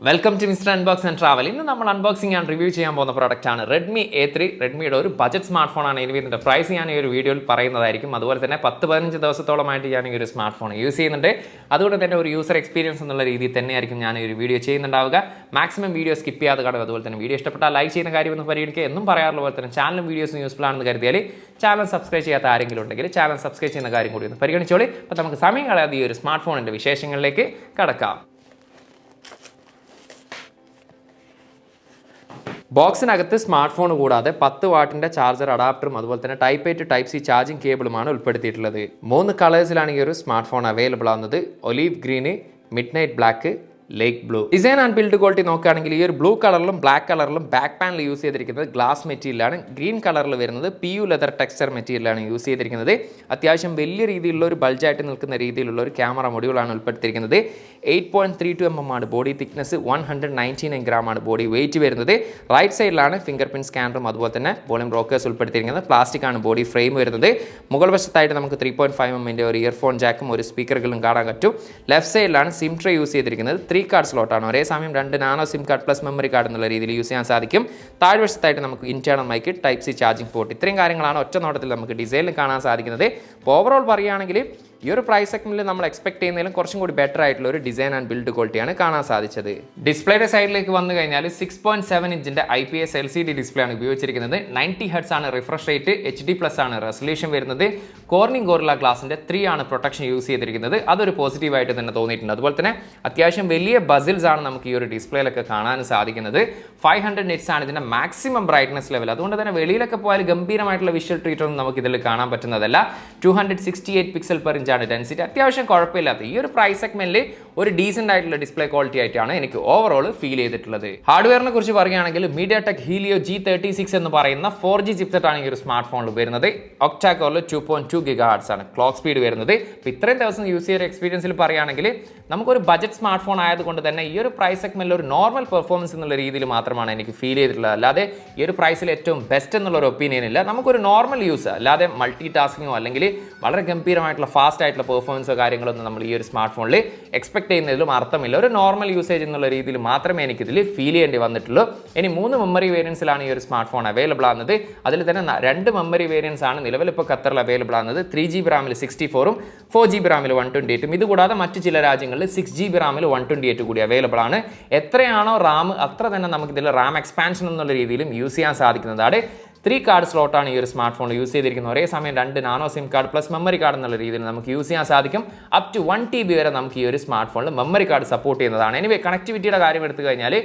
Welcome to MrUnbox and Travel. In the unboxing and review the product Redmi A3. Redmi is a budget smartphone. The price is a video. Smartphone use user experience video maximum video skip video like channel videos channel subscribe channel subscribe smartphone Box in a smartphone കൂടാതെ 10 വാട്ടിന്റെ charger അഡാപ്റ്ററും അതുപോലെ തന്നെ type A to type C charging കേബിളുമാണ് ഉൾപ്പെടുത്തിയിട്ടുള്ളത്. 3 കളേഴ്സിലാണ് ഈ ഒരു smartphone available ആവുന്നത്. Olive green, midnight black, Lake blue. Design and build quality നോക്കുകയാണെങ്കിൽ ഈ ഒരു ബ്ലൂ കളറിലും ബ്ലാക്ക് കളറിലും ബാക്ക് പാനൽ യൂസ് ചെയ്തിരിക്കുന്നത് ഗ്ലാസ് മെറ്റീരിയലാണ്. ഗ്രീൻ കളറിൽ വരുന്നത് PU ലെതർ ടെക്സ്ചർ മെറ്റീരിയലാണ് യൂസ് ചെയ്തിരിക്കുന്നത്. അത്യാവശ്യം വലിയ രീതിയിലുള്ള ഒരു ബൾജായിട്ട് നിൽക്കുന്ന രീതിയിലുള്ള ഒരു ക്യാമറ മൊഡ്യൂളാണ് ഉൾപ്പെടുത്തിയിരിക്കുന്നത്. 8.32 mm ആണ് ബോഡി തിക്നെസ്, 199 ഗ്രാം ആണ് ബോഡി വെയിറ്റ് വരുന്നത്. റൈറ്റ് സൈഡിലാണ് ഫിംഗർ പ്രിന്റ് സ്കാനറും അതുപോലെ തന്നെ വോളിയം റോക്കേഴ്സ് ഉൾപ്പെടുത്തിയിരിക്കുന്നത്. പ്ലാസ്റ്റിക് ആണ് ബോഡി ഫ്രെയിം വരുന്നത്. മുകൾ വശത്തായിട്ട് നമുക്ക് 3.5 mm ഒരു ഇയർഫോൺ ജാക്കും ഒരു സ്പീക്കറുകളും കാണാൻ പറ്റും. ലെഫ്റ്റ് സൈഡിലാണ് സിം ട്രേ യൂസ് ചെയ്തിരിക്കുന്നത്. 3 card slot ആണ്. ഒരേ സമയം 2 nano sim card plus memory card എന്നുള്ള രീതിയിൽ യൂസ് ചെയ്യാൻ സാധിക്കും. താഴ്വശത്തായിട്ട് നമുക്ക് internal mic, type C charging port, ഇത്രയും കാര്യങ്ങളാണ് ഒറ്റ നോട്ടത്തിൽ നമുക്ക് ഡിസൈനിൽ കാണാൻ സാധിക്കുന്നത്. ഓവറോൾ പറയുകയാണെങ്കിൽ ഈ ഒരു പ്രൈസ് സെഗ്മെന്റിൽ നമ്മൾ എക്സ്പെക്ട് ചെയ്യുന്നതിലും കുറച്ചും കൂടി ബെറ്റർ ആയിട്ടുള്ള ഒരു ഡിസൈൻ ആൻഡ് ബിൽഡ് ക്വാളിറ്റിയാണ് കാണാൻ സാധിച്ചത്. ഡിസ്പ്ലേയുടെ സൈഡിലേക്ക് വന്നു കഴിഞ്ഞാൽ 6.7 ഇഞ്ചിന്റെ IPS LCD ഡിസ്പ്ലേ ആണ് ഉപയോഗിച്ചിരിക്കുന്നത്. 90 Hz ആണ് റിഫ്രഷ് റേറ്റ്, HD+ ആണ് റെസൊല്യൂഷൻ വരുന്നത്. കോർണിംഗ് ഗോറില്ല ഗ്ലാസിന്റെ 3 ആണ് പ്രൊട്ടക്ഷൻ യൂസ് ചെയ്തിരിക്കുന്നത്. അതൊരു പോസിറ്റീവ് ആയിട്ട് തന്നെ തോന്നിയിട്ടുണ്ട്. അതുപോലെ തന്നെ അത്യാവശ്യം വലിയ ബസിൽസ് ആണ് നമുക്ക് ഈ ഒരു ഡിസ്പ്ലേയിലൊക്കെ കാണാൻ സാധിക്കുന്നത്. 500 nits ആണ് ഇതിന്റെ മാക്സിമം ബ്രൈറ്റ്നസ് ലെവൽ. അതുകൊണ്ട് തന്നെ വെളിയിലൊക്കെ പോയാൽ ഗംഭീരമായിട്ടുള്ള വിഷ്വൽ ട്രീറ്റ് ഒന്നും നമുക്ക് ഇതിൽ കാണാൻ പറ്റുന്നതല്ല. 268 പിക്സൽ പെർ ഇഞ്ചാണ് ഡെൻസിറ്റി. അത്യാവശ്യം കുഴപ്പമില്ലാത്ത ഈ ഒരു പ്രൈസ് സെഗ്മെന്റിൽ ഒരു ഡീസന്റ് ആയിട്ടുള്ള ഡിസ്പ്ലേ ക്വാളിറ്റി ആയിട്ടാണ് എനിക്ക് ഓവറോൾ ഫീൽ ചെയ്തിട്ടുള്ളത്. ഹാർഡ്വെയറിനെ കുറിച്ച് പറയുകയാണെങ്കിൽ MediaTek Helio G36 എന്ന് പറയുന്ന 4G ചിപ്സെറ്റ് ആണ് ഈ ഒരു സ്മാർട്ട് ഫോണിൽ വരുന്നത്. ഒക്ടാ കോറിൽ 2.2 GHz ആണ് ക്ലോക്ക് സ്പീഡ് വരുന്നത്. ഇപ്പോൾ ഇത്രയും ദിവസം യൂസ് ചെയ്ത എക്സ്പീരിയൻസിൽ പറയുകയാണെങ്കിൽ നമുക്കൊരു ബജറ്റ് സ്മാർട്ട് ഫോൺ ആയതുകൊണ്ട് തന്നെ ഈ ഒരു പ്രൈസ് സെഗ്മെന്റിൽ ഒരു നോർമൽ പെർഫോമൻസ് എന്നുള്ള രീതിയിൽ മാത്രമാണ് എനിക്ക് ഫീൽ ചെയ്തിട്ടുള്ളത്. അല്ലാതെ ഈ ഒരു പ്രൈസിൽ ഏറ്റവും ബെസ്റ്റ് എന്നുള്ള ഒരു ഒപ്പീനിയൻ ഇല്ല. നമുക്കൊരു നോർമൽ യൂസ് അല്ലാതെ മൾട്ടി ടാസ്കിങ്ങോ അല്ലെങ്കിൽ വളരെ ഗംഭീരമായിട്ടുള്ള ഫാസ്റ്റ് ആയിട്ടുള്ള പെർഫോമൻസോ കാര്യങ്ങളൊന്നും നമ്മൾ ഈ ഒരു സ്മാർട്ട് ഫോണിൽ എക്സ്പെക്ട് ചെയ്യുന്നതിലും അർത്ഥമില്ല. ഒരു നോർമൽ യൂസേജ് എന്നുള്ള രീതിയിൽ മാത്രമേ എനിക്കിതിൽ ഫീൽ ചെയ്യേണ്ടി വന്നിട്ടുള്ളൂ. ഇനി 3 മെമ്മറി വേരിയൻസിലാണ് ഈ ഒരു സ്മാർട്ട് ഫോൺ അവൈലബിൾ ആകുന്നത്. അതിൽ തന്നെ 2 മെമ്മറി വേരിയൻസ് ആണ് നിലവിൽ ഇപ്പോൾ ഖത്തറിൽ അവൈലബിൾ ആകുന്നത്. 3GB റാമിൽ 64ഉം 4GB റാമിൽ 128ഉം. ഇതുകൂടാതെ മറ്റു ചില രാജ്യങ്ങളിൽ 6GB റാമിൽ 128 കൂടി അവൈലബിൾ ആണ്. എത്രയാണോ റാം അത്ര തന്നെ നമുക്കിതിൽ റാം എക്സ്പാൻഷൻ എന്നുള്ള രീതിയിലും യൂസ് ചെയ്യാൻ സാധിക്കുന്നതാണ്. 3 കാർഡ് സ്ലോട്ടാണ് ഈ ഒരു സ്മാർട്ട് ഫോണിൽ യൂസ് ചെയ്തിരിക്കുന്നത്. ഒരേ സമയം 2 nano sim card plus memory card എന്നുള്ള രീതിയിൽ നമുക്ക് യൂസ് ചെയ്യാൻ സാധിക്കും. അപ് ടു 1 TB വരെ നമുക്ക് ഈ ഒരു സ്മാർട്ട് ഫോണിൽ മെമ്മറി കാർഡ് സപ്പോർട്ട് ചെയ്യുന്നതാണ്. എനിവേ കണക്ടിവിറ്റിയുടെ കാര്യം എടുത്തു കഴിഞ്ഞാൽ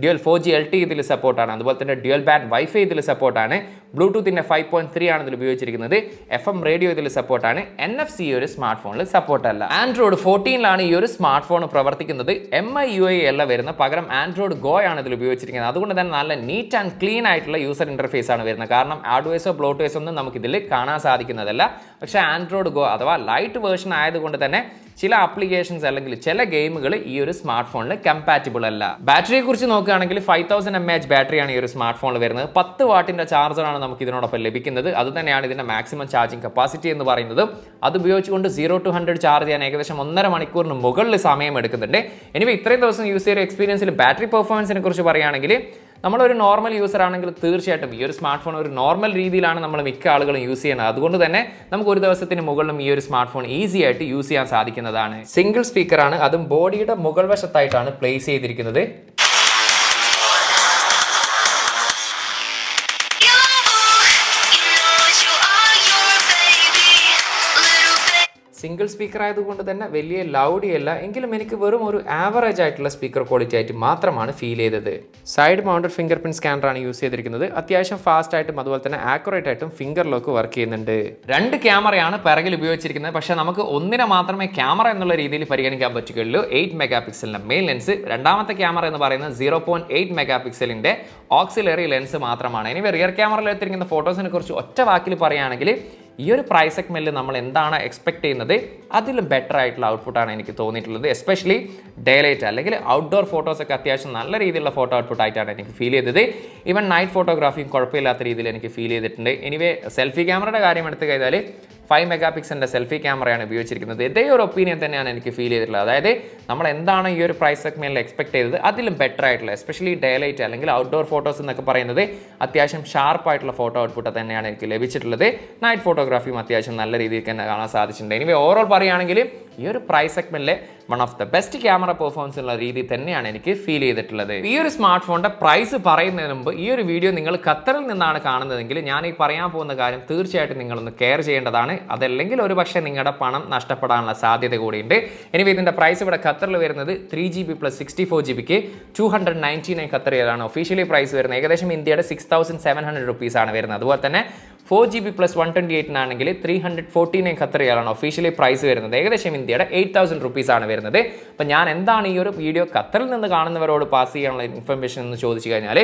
ഡ്യുവൽ 4G LTE ഇതിൽ സപ്പോർട്ടാണ്. അതുപോലെ തന്നെ ഡ്യുവൽ ബാൻഡ് വൈഫൈ ഇതിൽ സപ്പോർട്ടാണ്. ബ്ലൂടൂത്തിൻ്റെ 5.3 ആണ് ഇതിൽ ഉപയോഗിച്ചിരിക്കുന്നത്. FM റേഡിയോ ഇതിൽ സപ്പോർട്ടാണ്. NFC ഈ ഒരു സ്മാർട്ട് ഫോണിൽ സപ്പോർട്ടല്ല. ആൻഡ്രോയിഡ് 14ലാണ് ഈ ഒരു സ്മാർട്ട് ഫോൺ പ്രവർത്തിക്കുന്നത്. MIUI അല്ല വരുന്നത്, പകരം ആൻഡ്രോയിഡ് ഗോ ആണ് ഇതിൽ ഉപയോഗിച്ചിരിക്കുന്നത്. അതുകൊണ്ട് തന്നെ നല്ല നീറ്റ് ആൻഡ് ക്ലീൻ ആയിട്ടുള്ള യൂസർ ഇന്റർഫേസ് ആണ് വരുന്നത്. കാരണം ആഡ്വേസോ ബ്ലോട്ട്വേസോ ഒന്നും നമുക്കിതിൽ കാണാൻ സാധിക്കുന്നതല്ല. പക്ഷേ ആൻഡ്രോയിഡ് ഗോ അഥവാ ലൈറ്റ് വേർഷൻ ആയതുകൊണ്ട് തന്നെ ചില ആപ്ലിക്കേഷൻസ് അല്ലെങ്കിൽ ചില ഗെയിമുകൾ ഈ ഒരു സ്മാർട്ട് ഫോണിൽ കമ്പാറ്റബിൾ അല്ല. ബാറ്ററിയെ കുറിച്ച് നോക്കുകയാണെങ്കിൽ 5000 mAh ബാറ്ററിയാണ് ഈ ഒരു സ്മാർട്ട് ഫോണിൽ വരുന്നത്. 10 വാട്ടിന്റെ ചാർജറാണ് നമുക്ക് ഇതിനോടൊപ്പം ലഭിക്കുന്നത്. അത് തന്നെയാണ് ഇതിന്റെ മാക്സിമം ചാർജിങ് കപ്പാസിറ്റി എന്ന് പറയുന്നത്. അത് ഉപയോഗിച്ചുകൊണ്ട് 0 to 100 ചാർജ് ചെയ്യാൻ ഏകദേശം 1.5 മണിക്കൂറിന് മുകളിൽ സമയം എടുക്കുന്നുണ്ട്. എനിവേ ഇത്രയും ദിവസം യൂസ് ചെയ്ത എക്സ്പീരിയൻസിൽ ബാറ്ററി പെർഫോമൻസിനെ കുറിച്ച് പറയുകയാണെങ്കിൽ നമ്മളൊരു നോർമൽ യൂസർ ആണെങ്കിൽ തീർച്ചയായിട്ടും ഈ ഒരു സ്മാർട്ട് ഫോൺ ഒരു നോർമൽ രീതിയിലാണ് നമ്മൾ മിക്ക ആളുകളും യൂസ് ചെയ്യുന്നത്. അതുകൊണ്ട് തന്നെ നമുക്ക് ഒരു ദിവസത്തിന് മുകളിലും ഈ ഒരു സ്മാർട്ട് ഫോൺ ഈസി ആയിട്ട് യൂസ് ചെയ്യാൻ സാധിക്കുന്നതാണ്. സിംഗിൾ സ്പീക്കറാണ്, അതും ബോഡിയുടെ മുകൾ വശത്തായിട്ടാണ് പ്ലേസ് ചെയ്തിരിക്കുന്നത്. സിംഗിൾ സ്പീക്കർ ആയതുകൊണ്ട് തന്നെ വലിയ ലൗഡി അല്ല, എങ്കിലും എനിക്ക് വെറും ഒരു ആവറേജ് ആയിട്ടുള്ള സ്പീക്കർ ക്വാളിറ്റി ആയിട്ട് മാത്രമാണ് ഫീൽ ചെയ്തത്. സൈഡ് മൗണ്ടഡ് ഫിംഗർ പ്രിന്റ് സ്കാനറാണ് യൂസ് ചെയ്തിരിക്കുന്നത്. അത്യാവശ്യം ഫാസ്റ്റ് ആയിട്ടും അതുപോലെ തന്നെ ആക്യുറേറ്റ് ആയിട്ടും ഫിംഗർ ലോക്ക് വർക്ക് ചെയ്യുന്നുണ്ട്. 2 ക്യാമറയാണ് പിറകിൽ ഉപയോഗിച്ചിരിക്കുന്നത്. പക്ഷേ നമുക്ക് ഒന്നിനെ മാത്രമേ ക്യാമറ എന്നുള്ള രീതിയിൽ പരിഗണിക്കാൻ പറ്റുകയുള്ളൂ. 8 മെഗാപിക്സലിന്റെ മെയിൻ ലെൻസ്. രണ്ടാമത്തെ ക്യാമറ എന്ന് പറയുന്നത് 0.8 മെഗാപിക്സലിന്റെ ഓക്സിലറി ലെൻസ് മാത്രമാണ്. ഇനി റിയർ ക്യാമറയിൽ എത്തിയിരിക്കുന്ന ഫോട്ടോസിനെ കുറിച്ച് ഒറ്റ വാക്കിൽ പറയുകയാണെങ്കിൽ ഈ ഒരു പ്രൈസ് സെഗ്മെന്റിൽ നമ്മൾ എന്താണ് എക്സ്പെക്ട് ചെയ്യുന്നത് അതിലും ബെറ്റർ ആയിട്ടുള്ള ഔട്ട്പുട്ടാണ് എനിക്ക് തോന്നിയിട്ടുള്ളത്. എസ്പെഷ്യലി ഡേ ലൈറ്റ് അല്ലെങ്കിൽ ഔട്ട്ഡോർ ഫോട്ടോസൊക്കെ അത്യാവശ്യം നല്ല രീതിയിലുള്ള ഫോട്ടോ ഔട്ട്പുട്ട് ആയിട്ടാണ് എനിക്ക് ഫീൽ ചെയ്തത്. ഈവൻ നൈറ്റ് ഫോട്ടോഗ്രാഫിയും കുഴപ്പമില്ലാത്ത രീതിയിൽ എനിക്ക് ഫീൽ ചെയ്തിട്ടുണ്ട്. എനിവേ സെൽഫി ക്യാമറയുടെ കാര്യം എടുത്തു കഴിഞ്ഞാൽ 5 മെഗാ പിക്സലിൻ്റെ സെൽഫി ക്യാമറയാണ് ഉപയോഗിച്ചിരിക്കുന്നത്. ഇതേ ഒരു ഒപ്പീനിയൻ തന്നെയാണ് എനിക്ക് ഫീൽ ചെയ്തിട്ടുള്ളത്. അതായത് നമ്മൾ എന്താണ് ഈ ഒരു പ്രൈസ് സെഗ്മെന്റിൽ എക്സ്പെക്ട് ചെയ്തത് അതിലും ബെറ്റർ ആയിട്ടുള്ള, എസ്പെഷ്യലി ഡേ ലൈറ്റ് അല്ലെങ്കിൽ ഔട്ട്ഡോർ ഫോട്ടോസ് എന്നൊക്കെ പറയുന്നത് അത്യാവശ്യം ഷാർപ്പായിട്ടുള്ള ഫോട്ടോ ഔട്ട്പുട്ട് തന്നെയാണ് എനിക്ക് ലഭിച്ചിട്ടുള്ളത്. നൈറ്റ് ഫോട്ടോഗ്രാഫിയും അത്യാവശ്യം നല്ല രീതിയിൽ തന്നെ കാണാൻ സാധിച്ചിട്ടുണ്ട്. എനിവേ ഓവറോൾ പറയുകയാണെങ്കിൽ ഈ ഒരു പ്രൈസ് സെഗ്മെന്റിലെ one of the best camera performance ഉള്ള രീതി തന്നെയാണ് എനിക്ക് ഫീൽ ചെയ്തിട്ടുള്ളത്. ഈ ഒരു സ്മാർട്ട് ഫോണിന്റെ പ്രൈസ് പറയുന്നതിന് മുമ്പ് ഈ ഒരു വീഡിയോ നിങ്ങൾ ഖത്തറിൽ നിന്നാണ് കാണുന്നതെങ്കിൽ ഞാൻ ഈ പറയാൻ പോകുന്ന കാര്യം തീർച്ചയായിട്ടും നിങ്ങളൊന്ന് കെയർ ചെയ്യേണ്ടതാണ്. അതല്ലെങ്കിൽ ഒരു പക്ഷേ നിങ്ങളുടെ പണം നഷ്ടപ്പെടാനുള്ള സാധ്യത കൂടിയുണ്ട്. എനിവേ ഇതിന്റെ പ്രൈസ് ഇവിടെ ഖത്തറിൽ വരുന്നത് 3GB + 64GB 299 Qatar റിയാലാണ് officially price വരുന്നത്. ഏകദേശം ഇന്ത്യയുടെ 6700 റുപ്പീസാണ് വരുന്നത്. അതുപോലെ തന്നെ 4GB + 128 349 ഖത്തർ റിയാലാണ് ഒഫീഷ്യലി പ്രൈസ് വരുന്നത്. ഏകദേശം ഇന്ത്യയുടെ 8000 റുപ്പീസാണ് വരുന്നത്. അപ്പം ഞാൻ എന്താണ് ഈ ഒരു വീഡിയോ ഖത്തറിൽ നിന്ന് കാണുന്നവരോട് പാസ് ചെയ്യാനുള്ള ഇൻഫർമേഷൻ എന്ന് ചോദിച്ചു കഴിഞ്ഞാൽ,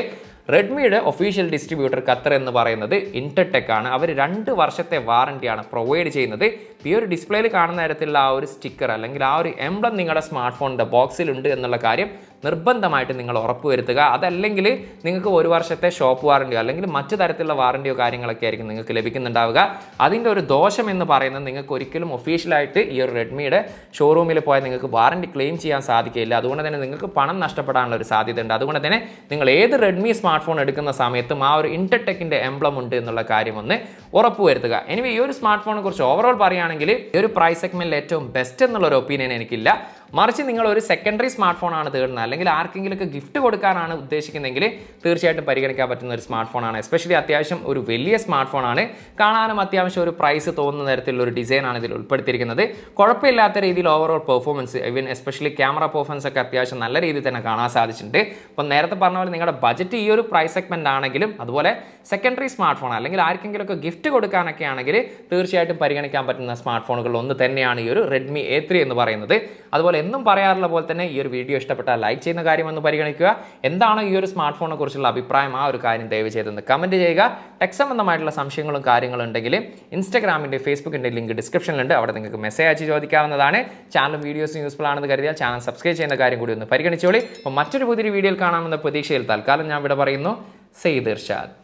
റെഡ്മിയുടെ ഒഫീഷ്യൽ ഡിസ്ട്രിബ്യൂട്ടർ ഖത്തർ എന്ന് പറയുന്നത് ഇന്റർടെക് ആണ്. അവർ 2 വർഷത്തെ വാറണ്ടിയാണ് പ്രൊവൈഡ് ചെയ്യുന്നത്. ഈ ഒരു ഡിസ്പ്ലേയിൽ കാണുന്ന തരത്തിലുള്ള ആ ഒരു സ്റ്റിക്കർ അല്ലെങ്കിൽ ആ ഒരു എംബ്ലം നിങ്ങളുടെ സ്മാർട്ട് ഫോണിൻ്റെ ബോക്സിലുണ്ട് എന്നുള്ള കാര്യം നിർബന്ധമായിട്ട് നിങ്ങൾ ഉറപ്പുവരുത്തുക. അതല്ലെങ്കിൽ നിങ്ങൾക്ക് 1 വർഷത്തെ ഷോപ്പ് വാറണ്ടിയോ അല്ലെങ്കിൽ മറ്റു തരത്തിലുള്ള വാറണ്ടിയോ കാര്യങ്ങളൊക്കെ ആയിരിക്കും നിങ്ങൾക്ക് ലഭിക്കുന്നുണ്ടാവുക. അതിൻ്റെ ഒരു ദോഷം എന്ന് പറയുന്നത് നിങ്ങൾക്ക് ഒരിക്കലും ഒഫീഷ്യലായിട്ട് ഈ ഒരു റെഡ്മിയുടെ ഷോറൂമിൽ പോയാൽ നിങ്ങൾക്ക് വാറണ്ടി ക്ലെയിം ചെയ്യാൻ സാധിക്കില്ല. അതുകൊണ്ട് തന്നെ നിങ്ങൾക്ക് പണം നഷ്ടപ്പെടാനുള്ള ഒരു സാധ്യതയുണ്ട്. അതുകൊണ്ട് തന്നെ നിങ്ങൾ ഏത് റെഡ്മി സ്മാർട്ട് ഫോൺ എടുക്കുന്ന സമയത്തും ആ ഒരു ഇന്റർടെക്കിൻ്റെ എംബ്ലം ഉണ്ട് എന്നുള്ള കാര്യം ഒന്ന് ഉറപ്പുവരുത്തുക. എനിവേ ഈ ഒരു സ്മാർട്ട് ഫോണിനെ കുറിച്ച് ഓവറോൾ പറയുകയാണെങ്കിൽ ഈ ഒരു പ്രൈസ് സെഗ്മെന്റിൽ ഏറ്റവും ബെസ്റ്റ് എന്നുള്ള ഒരു ഒപ്പീനിയൻ എനിക്കില്ല. മറിച്ച് നിങ്ങൾ ഒരു സെക്കൻഡറി സ്മാർട്ട് ഫോണാണ് തേടുന്നത് അല്ലെങ്കിൽ ആർക്കെങ്കിലുമൊക്കെ ഗിഫ്റ്റ് കൊടുക്കാനാണ് ഉദ്ദേശിക്കുന്നതെങ്കിൽ തീർച്ചയായിട്ടും പരിഗണിക്കാൻ പറ്റുന്ന ഒരു സ്മാർട്ട് ഫോണാണ്. എസ്പെഷ്യലി അത്യാവശ്യം ഒരു വലിയ സ്മാർട്ട് ഫോണാണ്. കാണാനും അത്യാവശ്യം ഒരു പ്രൈസ് തോന്നുന്ന തരത്തിലുള്ള ഒരു ഡിസൈനാണ് ഇതിൽ ഉൾപ്പെടുത്തിയിരിക്കുന്നത്. കുഴപ്പമില്ലാത്ത രീതിയിൽ overall performance, even especially camera performance ഒക്കെ അത്യാവശ്യം നല്ല രീതിയിൽ തന്നെ കാണാൻ സാധിച്ചിട്ടുണ്ട്. അപ്പം നേരത്തെ പറഞ്ഞ പോലെ നിങ്ങളുടെ ബജറ്റ് ഈ ഒരു പ്രൈസ് സെഗ്മെന്റ് ആണെങ്കിലും അതുപോലെ സെക്കൻഡറി സ്മാർട്ട് ഫോൺ അല്ലെങ്കിൽ ആർക്കെങ്കിലുമൊക്കെ ഗിഫ്റ്റ് കൊടുക്കാനൊക്കെ ആണെങ്കിൽ തീർച്ചയായിട്ടും പരിഗണിക്കാൻ പറ്റുന്ന സ്മാർട്ട് ഫോണുകളിൽ ഒന്ന് തന്നെയാണ് ഈ ഒരു Redmi A3 എന്ന് പറയുന്നത്. അതുപോലെ എന്നും പറയാറുള്ള പോലെ തന്നെ ഈ ഒരു വീഡിയോ ഇഷ്ടപ്പെട്ടാൽ ലൈക്ക് ചെയ്യുന്ന കാര്യം ഒന്ന് പരിഗണിക്കുക. എന്താണ് ഈ ഒരു സ്മാർട്ട് ഫോണിനെ കുറിച്ചുള്ള അഭിപ്രായം, ആ ഒരു കാര്യം ദയവ് ചെയ്തൊന്ന് കമൻറ്റ് ചെയ്യുക. ടെക് സംബന്ധമായിട്ടുള്ള സംശയങ്ങളും കാര്യങ്ങളും ഉണ്ടെങ്കിൽ ഇൻസ്റ്റാഗ്രാമിൻ്റെ ഫേസ്ബുക്കിൻ്റെ ലിങ്ക് ഡിസ്ക്രിപ്ഷനിലുണ്ട്. അവിടെ നിങ്ങൾക്ക് മെസ്സേജ് അയച്ച് ചോദിക്കാവുന്നതാണ്. ചാനൽ വീഡിയോസ് യൂസ്ഫുൾ ആണെന്ന് കരുതിയാൽ ചാനൽ സബ്സ്ക്രൈബ് ചെയ്യുന്ന കാര്യം കൂടി ഒന്ന് പരിഗണിച്ചോളി. അപ്പോൾ മറ്റൊരു പുതിയ വീഡിയോയിൽ കാണാമെന്ന പ്രതീക്ഷയിൽ തൽക്കാലം ഞാൻ ഇവിടെ പറയുന്നു. സെയ്ദ് ഇർഷാദ്.